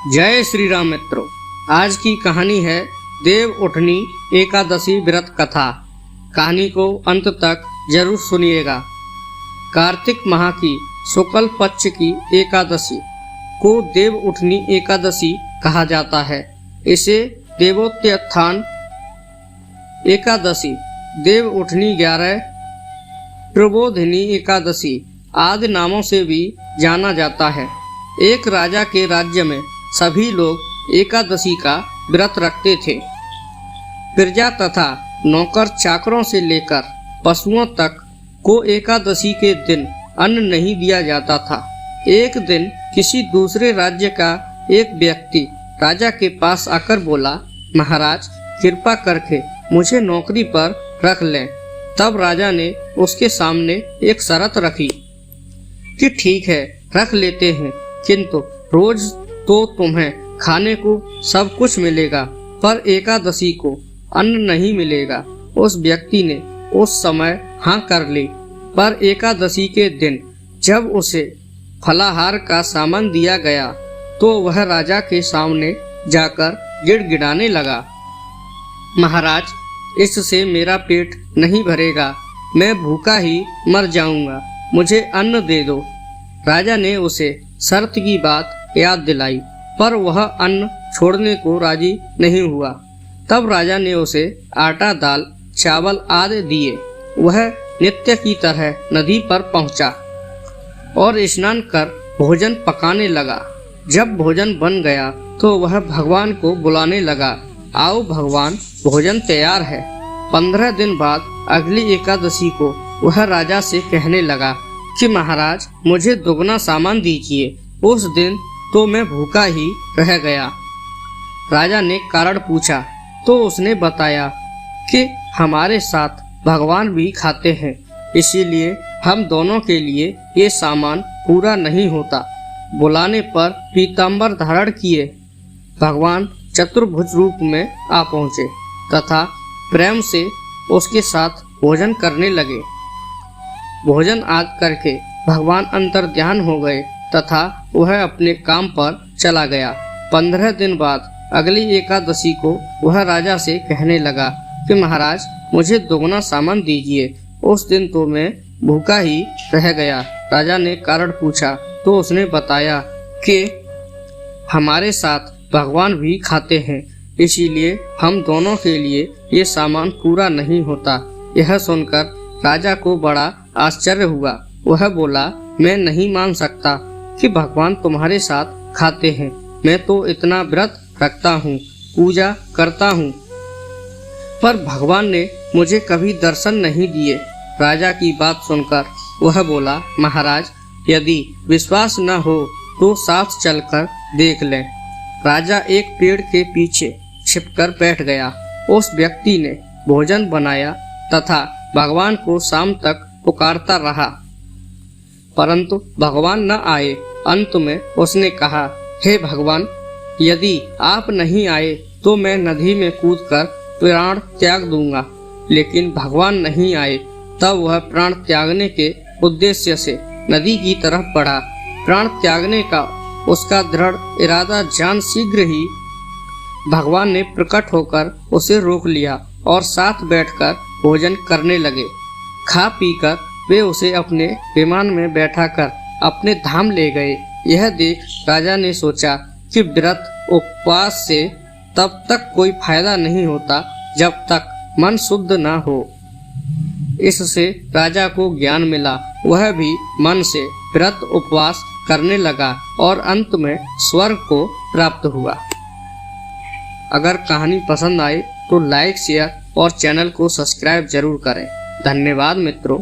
जय श्री राम मित्रों। आज की कहानी है देव उठनी एकादशी व्रत कथा। कहानी को अंत तक जरूर सुनिएगा। कार्तिक माह की शुक्ल पक्ष की एकादशी को देव उठनी एकादशी कहा जाता है। इसे देवोत्थान एकादशी, देव उठनी 11, प्रबोधिनी एकादशी आदि नामों से भी जाना जाता है। एक राजा के राज्य में सभी लोग एकादशी का व्रत रखते थे। प्रजा तथा नौकर चाकरों से लेकर पशुओं तक को एकादशी के दिन अन्न नहीं दिया जाता था। एक दिन किसी दूसरे राज्य का एक व्यक्ति राजा के पास आकर बोला, महाराज कृपा करके मुझे नौकरी पर रख लें। तब राजा ने उसके सामने एक शर्त रखी कि ठीक है रख लेते हैं, किंतु रोज तो तुम्हें खाने को सब कुछ मिलेगा, पर एकादशी को अन्न नहीं मिलेगा। उस व्यक्ति ने उस समय हाँ कर ली, पर एकादशी के दिन जब उसे फलाहार का सामान दिया गया तो वह राजा के सामने जाकर गिड़गिड़ाने लगा, महाराज इससे मेरा पेट नहीं भरेगा, मैं भूखा ही मर जाऊंगा, मुझे अन्न दे दो। राजा ने उसे शर्त की बात याद दिलाई, पर वह अन्न छोड़ने को राजी नहीं हुआ। तब राजा ने उसे आटा, दाल, चावल आदि दिए। वह नित्य की तरह नदी पर पहुंचा और स्नान कर भोजन पकाने लगा। जब भोजन बन गया तो वह भगवान को बुलाने लगा, आओ भगवान भोजन तैयार है। 15 दिन बाद अगली एकादशी को वह राजा से कहने लगा कि महाराज मुझे दुगना सामान दीजिए। उस दिन तो मैं भूखा ही रह गया। राजा ने कारण पूछा तो उसने बताया कि हमारे साथ भगवान भी खाते हैं, इसीलिए हम दोनों के लिए ये सामान पूरा नहीं होता। बुलाने पर पीताम्बर धारण किए भगवान चतुर्भुज रूप में आ पहुँचे तथा प्रेम से उसके साथ भोजन करने लगे। भोजन आदि करके भगवान अंतर्ध्यान हो गए तथा वह अपने काम पर चला गया। 15 दिन बाद अगली एकादशी को वह राजा से कहने लगा कि महाराज मुझे दोगुना सामान दीजिए। उस दिन तो मैं भूखा ही रह गया। राजा ने कारण पूछा तो उसने बताया कि हमारे साथ भगवान भी खाते हैं, इसीलिए हम दोनों के लिए ये सामान पूरा नहीं होता। यह सुनकर राजा को बड़ा आश्चर्य हुआ। वह बोला, मैं नहीं मान सकता कि भगवान तुम्हारे साथ खाते हैं। मैं तो इतना व्रत रखता हूँ, पूजा करता हूँ, पर भगवान ने मुझे कभी दर्शन नहीं दिए। राजा की बात सुनकर वह बोला, महाराज यदि विश्वास न हो तो साथ चलकर देख लें। राजा एक पेड़ के पीछे छिपकर बैठ गया। उस व्यक्ति ने भोजन बनाया तथा भगवान को शाम तक पुकारता रहा, परंतु भगवान न आए। अंत में उसने कहा, हे भगवान यदि आप नहीं आए तो मैं नदी में कूदकर प्राण त्याग दूंगा। लेकिन भगवान नहीं आए। तब वह प्राण त्यागने के उद्देश्य से नदी की तरफ बढ़ा। प्राण त्यागने का उसका दृढ़ इरादा जान शीघ्र ही भगवान ने प्रकट होकर उसे रोक लिया और साथ बैठकर भोजन करने लगे। खा पीकर वे उसे अपने विमान में बैठाकर अपने धाम ले गए। यह देख राजा ने सोचा कि व्रत उपवास से तब तक कोई फायदा नहीं होता जब तक मन शुद्ध न हो। इससे राजा को ज्ञान मिला। वह भी मन से व्रत उपवास करने लगा और अंत में स्वर्ग को प्राप्त हुआ। अगर कहानी पसंद आए तो लाइक, शेयर और चैनल को सब्सक्राइब जरूर करें। धन्यवाद मित्रों।